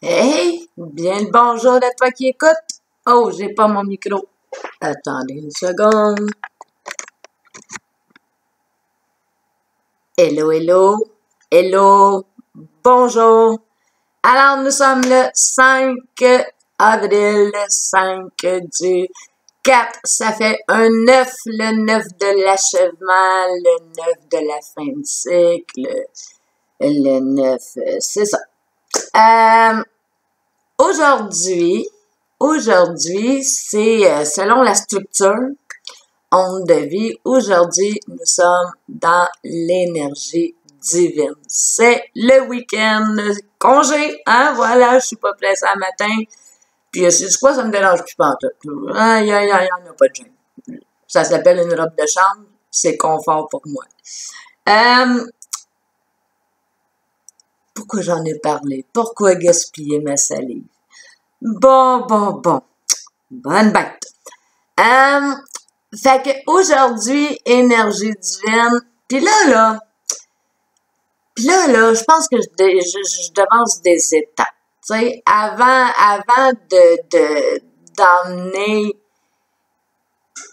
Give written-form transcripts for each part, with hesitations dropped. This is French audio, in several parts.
Hey, bien le bonjour à toi qui écoute. Oh, j'ai pas mon micro. Attendez une seconde. Hello, hello, hello, bonjour. Alors, nous sommes le 5 avril, 5 du 4. Ça fait un 9, le 9 de l'achèvement, le 9 de la fin de cycle, le 9, c'est ça. Aujourd'hui, c'est selon la structure onde de vie. Aujourd'hui, nous sommes dans l'énergie divine. C'est le week-end, congé, hein, voilà, je suis pas pressée à matin. Puis, c'est quoi, ça me dérange plus pantoute. Aïe, aïe, aïe, on n'a pas de gêne. Ça s'appelle une robe de chambre, c'est confort pour moi. Pourquoi j'en ai parlé? Pourquoi gaspiller ma salive? Bon. Bonne bête. Fait que aujourd'hui, énergie divine. Puis là, je pense que je devance des étapes. Tu sais, avant d'emmener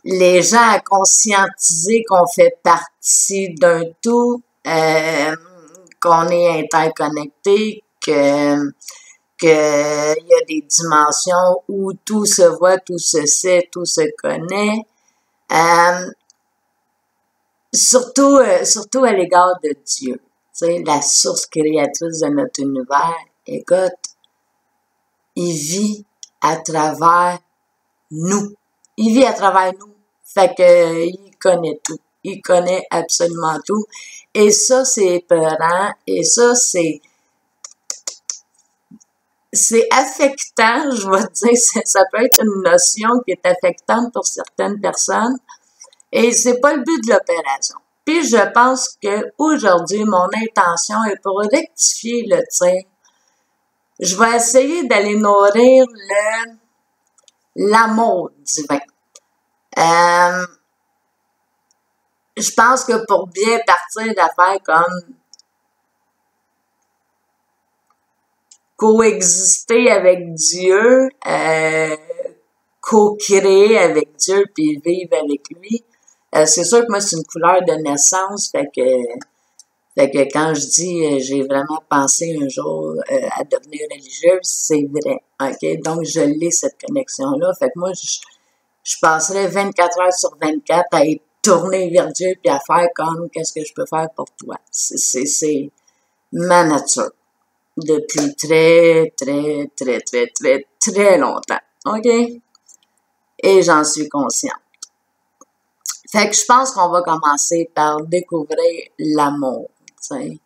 les gens à conscientiser qu'on fait partie d'un tout, qu'on est interconnecté, qu'il y a des dimensions où tout se voit, tout se sait, tout se connaît. Surtout à l'égard de Dieu. Tu sais, la source créatrice de notre univers. Écoute, il vit à travers nous. Il vit à travers nous. Fait que, il connaît tout. Il connaît absolument tout. Et ça, c'est épeurant. Et ça, c'est affectant, je vais te dire, ça peut être une notion qui est affectante pour certaines personnes. Et c'est pas le but de l'opération. Puis je pense que aujourd'hui, mon intention est pour rectifier le tir. Je vais essayer d'aller nourrir l'amour divin. Je pense que pour bien partir d'affaires comme coexister avec Dieu, co-créer avec Dieu puis vivre avec lui, c'est sûr que moi, c'est une couleur de naissance, fait que quand je dis j'ai vraiment pensé un jour à devenir religieuse, c'est vrai, ok? Donc, je l'ai, cette connexion-là. Fait que moi, je passerais 24 heures sur 24 à être tournée vers Dieu puis à faire comme qu'est-ce que je peux faire pour toi. C'est ma nature. Depuis très longtemps, ok? Et j'en suis consciente. Fait que je pense qu'on va commencer par découvrir l'amour, tu sais.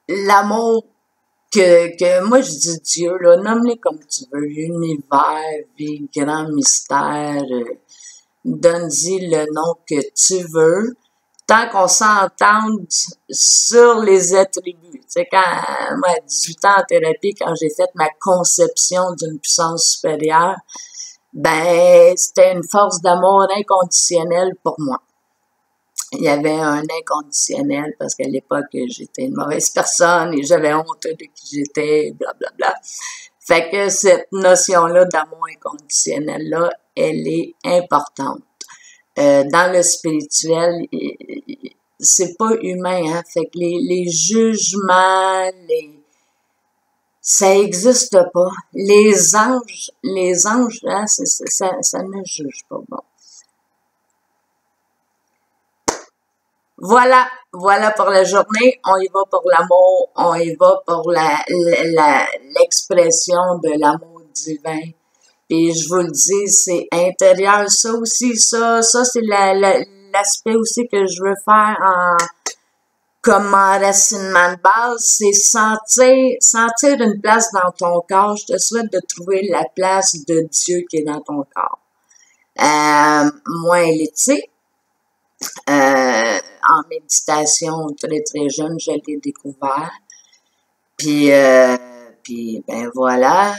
L'amour que moi je dis Dieu, là, nomme-les comme tu veux, l'univers, vie, grand mystère, donne-y le nom que tu veux, tant qu'on s'entende sur les attributs. Tu sais, quand, moi, à 18 ans en thérapie, quand j'ai fait ma conception d'une puissance supérieure, ben, c'était une force d'amour inconditionnelle pour moi. Il y avait un inconditionnel parce qu'à l'époque, j'étais une mauvaise personne et j'avais honte de qui j'étais, blablabla. Fait que cette notion-là d'amour inconditionnel-là, elle est importante. Dans le spirituel, c'est pas humain, hein. Fait que les jugements, ça existe pas. Les anges, hein, ça ne juge pas. Bon. Voilà pour la journée. On y va pour l'amour, on y va pour l'expression de l'amour divin. Puis je vous le dis, c'est intérieur, ça aussi, ça c'est l'aspect aussi que je veux faire comme enracinement de base, c'est sentir une place dans ton corps. Je te souhaite de trouver la place de Dieu qui est dans ton corps. Moi, Letty, en méditation très jeune, je l'ai découvert. Puis ben voilà.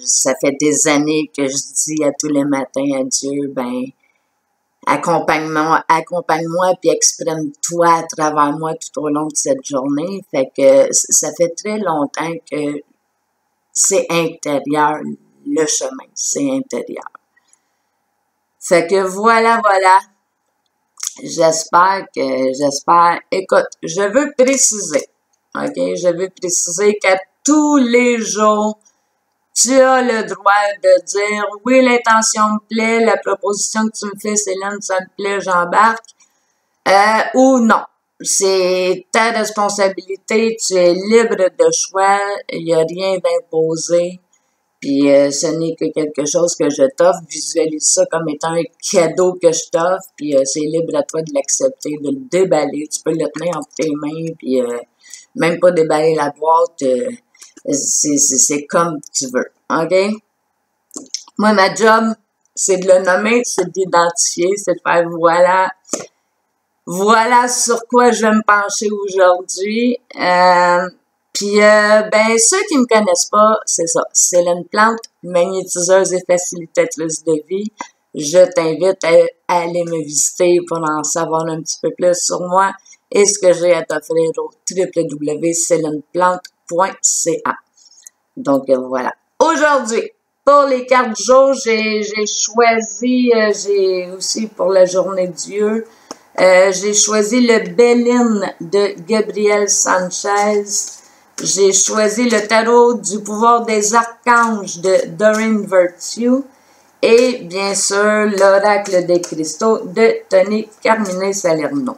Ça fait des années que je dis à tous les matins à Dieu, ben, accompagne-moi puis exprime-toi à travers moi tout au long de cette journée. Fait que ça fait très longtemps que c'est intérieur, le chemin, c'est intérieur. Fait que voilà. J'espère. Écoute, je veux préciser, ok? Je veux préciser qu'à tous les jours, tu as le droit de dire oui, l'intention me plaît, la proposition que tu me fais, Céline, ça me plaît, j'embarque, ou non. C'est ta responsabilité, tu es libre de choix, il n'y a rien d'imposé, puis ce n'est que quelque chose que je t'offre, visualise ça comme étant un cadeau que je t'offre, puis c'est libre à toi de l'accepter, de le déballer, tu peux le tenir entre tes mains, puis même pas déballer la boîte, c'est comme tu veux, ok? Moi, ma job, c'est de le nommer, c'est de l'identifier, c'est de faire voilà sur quoi je vais me pencher aujourd'hui. Ben, ceux qui me connaissent pas, c'est ça. Céline Plante, magnétiseuse et facilitatrice de vie. Je t'invite à aller me visiter pour en savoir un petit peu plus sur moi et ce que j'ai à t'offrir au www.celineplante.ca. Donc, voilà. Aujourd'hui, pour les cartes du jour, j'ai choisi, j'ai aussi pour la journée de Dieu, j'ai choisi le Béline de Gabriel Sanchez. J'ai choisi le tarot du pouvoir des archanges de Doreen Virtue. Et bien sûr, l'oracle des cristaux de Tony Carmine Salerno.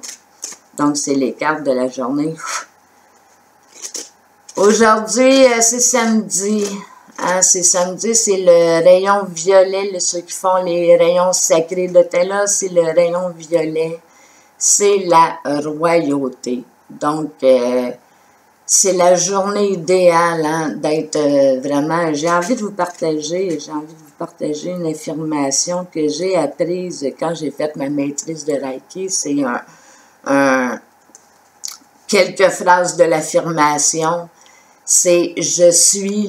Donc, c'est les cartes de la journée. Aujourd'hui, c'est samedi. Hein, c'est samedi, c'est le rayon violet. Ceux qui font les rayons sacrés de Tella, c'est le rayon violet. C'est la royauté. Donc, c'est la journée idéale hein, d'être vraiment... J'ai envie de vous partager une affirmation que j'ai apprise quand j'ai fait ma maîtrise de Reiki. C'est quelques phrases de l'affirmation. C'est « Je suis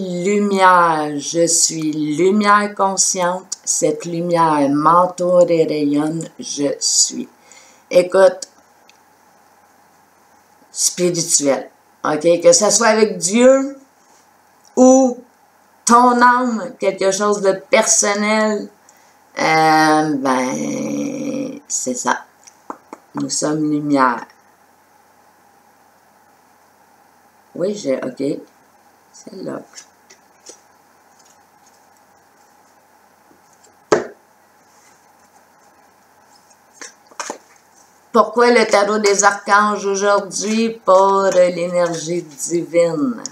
lumière consciente, cette lumière m'entoure et rayonne, je suis. » Écoute, spirituel, ok? Que ce soit avec Dieu ou ton âme, quelque chose de personnel, ben, c'est ça. Nous sommes lumière. Oui, ok. C'est là. Pourquoi le tarot des archanges aujourd'hui? Pour l'énergie divine.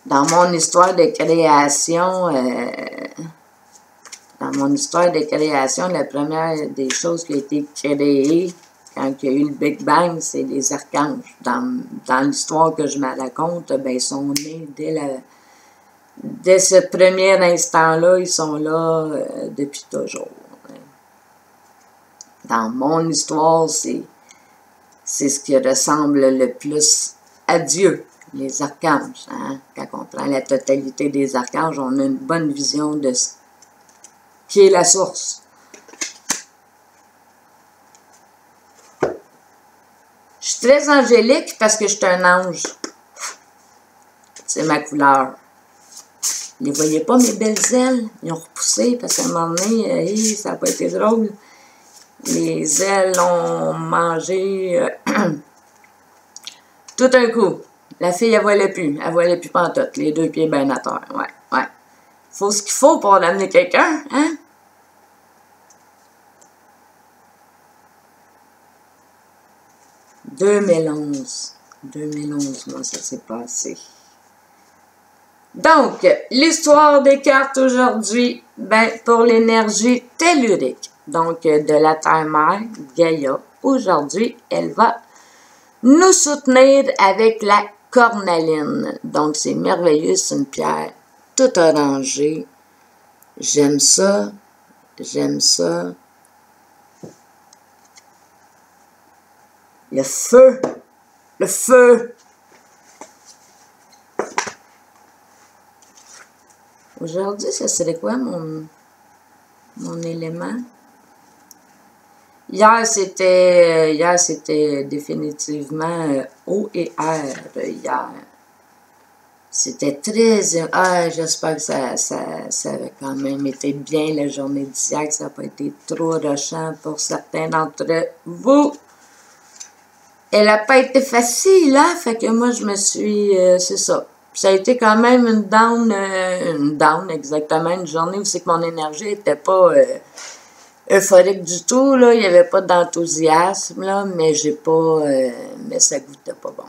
Dans mon histoire de création, la première des choses qui a été créée quand il y a eu le Big Bang, c'est les archanges. Dans l'histoire que je me raconte, ben, ils sont nés dès ce premier instant-là, ils sont là depuis toujours. Dans mon histoire, c'est ce qui ressemble le plus à Dieu, les archanges. Hein? Quand on prend la totalité des archanges, on a une bonne vision de ce qui est la source. Je suis très angélique parce que je suis un ange. C'est ma couleur. Vous ne voyez pas mes belles ailes? Ils ont repoussé parce qu'à un moment donné, ça n'a pas été drôle. Les ailes ont mangé tout un coup. La fille, elle volait plus. Elle volait plus pantoute. Les deux pieds bien à terre. Ouais. Faut ce qu'il faut pour amener quelqu'un, hein? « 2011, moi, ça s'est passé. Donc, l'histoire des cartes aujourd'hui, ben, pour l'énergie tellurique, donc de la Terre-Mère, Gaïa, aujourd'hui, elle va nous soutenir avec la cornaline. Donc, c'est merveilleux, c'est une pierre toute orangée. J'aime ça. Le feu. Aujourd'hui, ça serait quoi mon élément? Hier, c'était définitivement eau et air hier. C'était très... Ah, j'espère que ça a quand même été bien la journée d'hier, que ça n'a pas été trop rushant pour certains d'entre vous. Elle n'a pas été facile, hein? Fait que moi, je me suis... c'est ça. Ça a été quand même une down exactement, une journée où c'est que mon énergie n'était pas euphorique du tout, là. Il n'y avait pas d'enthousiasme, là, mais mais ça goûtait pas bon.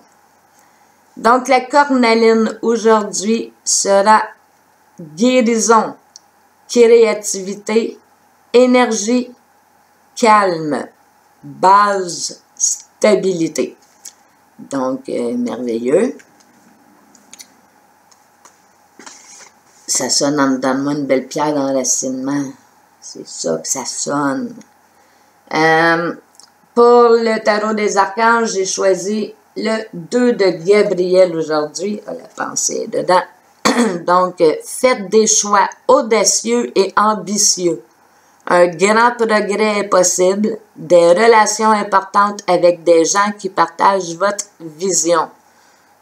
Donc, la cornaline aujourd'hui sera guérison, créativité, énergie, calme, base, stabilité. Donc, merveilleux. Ça sonne en dedans de moi une belle pierre d'enracinement. C'est ça que ça sonne. Pour le tarot des archanges, j'ai choisi le 2 de Gabriel aujourd'hui. La pensée est dedans. Donc, faites des choix audacieux et ambitieux. Un grand progrès est possible. Des relations importantes avec des gens qui partagent votre vision.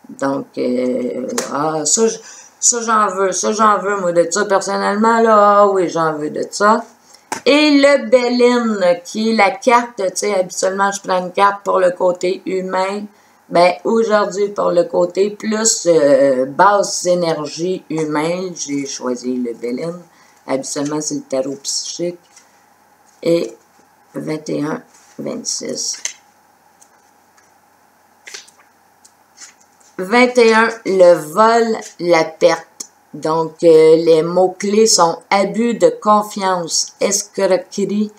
Donc, ça j'en veux, moi, de ça, personnellement, là, oui, j'en veux de ça. Et le Béline, qui est la carte, tu sais, habituellement, je prends une carte pour le côté humain. Ben, aujourd'hui, pour le côté plus basse énergie humaine, j'ai choisi le Béline. Habituellement, c'est le tarot psychique. Et 21, 26. 21, le vol, la perte. Donc, les mots-clés sont abus de confiance, escroquerie,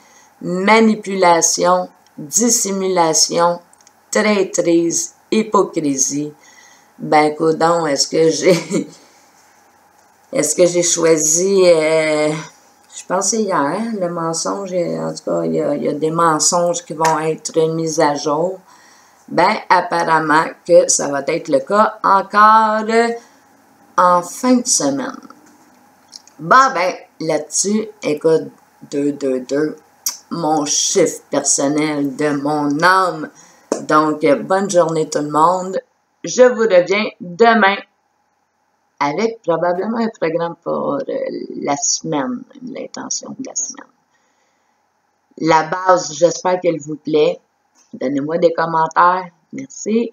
manipulation, dissimulation, traîtrise, hypocrisie. Ben, coudonc, est-ce que j'ai choisi, je pense que c'est hier, le mensonge, en tout cas, il y a des mensonges qui vont être mis à jour. Ben, apparemment que ça va être le cas encore en fin de semaine. Bon, ben, là-dessus, écoute, 222, mon chiffre personnel de mon âme. Donc, bonne journée tout le monde. Je vous reviens demain avec probablement un programme pour la semaine, l'intention de la semaine. La base, j'espère qu'elle vous plaît. Donnez-moi des commentaires. Merci.